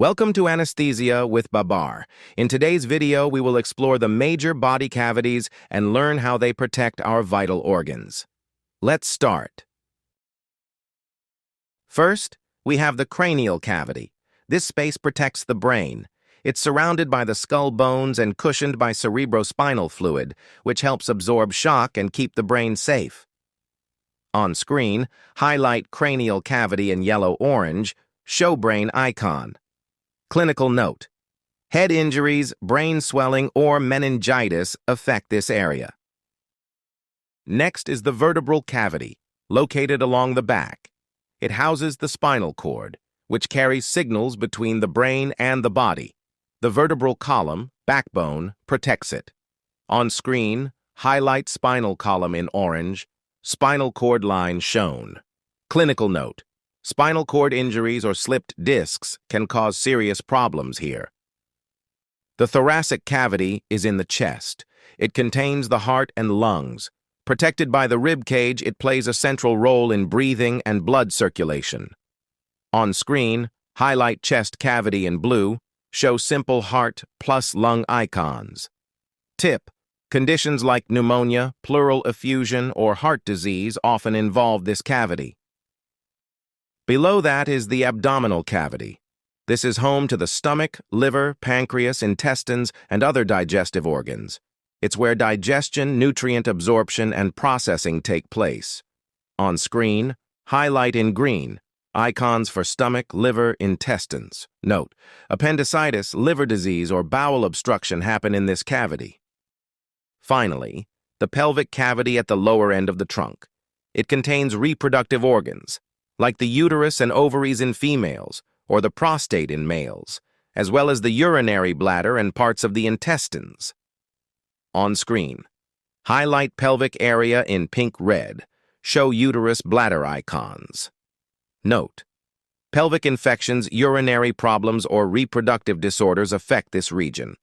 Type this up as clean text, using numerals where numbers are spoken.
Welcome to Anesthesia with Babar. In today's video, we will explore the major body cavities and learn how they protect our vital organs. Let's start. First, we have the cranial cavity. This space protects the brain. It's surrounded by the skull bones and cushioned by cerebrospinal fluid, which helps absorb shock and keep the brain safe. On screen, highlight cranial cavity in yellow-orange, show brain icon. Clinical note: head injuries, brain swelling, or meningitis affect this area. Next is the vertebral cavity, located along the back. It houses the spinal cord, which carries signals between the brain and the body. The vertebral column, backbone, protects it. On screen, highlight spinal column in orange, spinal cord line shown. Clinical note: spinal cord injuries or slipped discs can cause serious problems here. The thoracic cavity is in the chest. It contains the heart and lungs. Protected by the rib cage, it plays a central role in breathing and blood circulation. On screen, highlight chest cavity in blue, show simple heart plus lung icons. Tip: conditions like pneumonia, pleural effusion, or heart disease often involve this cavity. Below that is the abdominal cavity. This is home to the stomach, liver, pancreas, intestines, and other digestive organs. It's where digestion, nutrient absorption, and processing take place. On screen, highlight in green, icons for stomach, liver, intestines. Note: appendicitis, liver disease, or bowel obstruction happen in this cavity. Finally, the pelvic cavity at the lower end of the trunk. It contains reproductive organs, like the uterus and ovaries in females, or the prostate in males, as well as the urinary bladder and parts of the intestines. On screen, highlight pelvic area in pink-red, show uterus bladder icons. Note: pelvic infections, urinary problems, or reproductive disorders affect this region.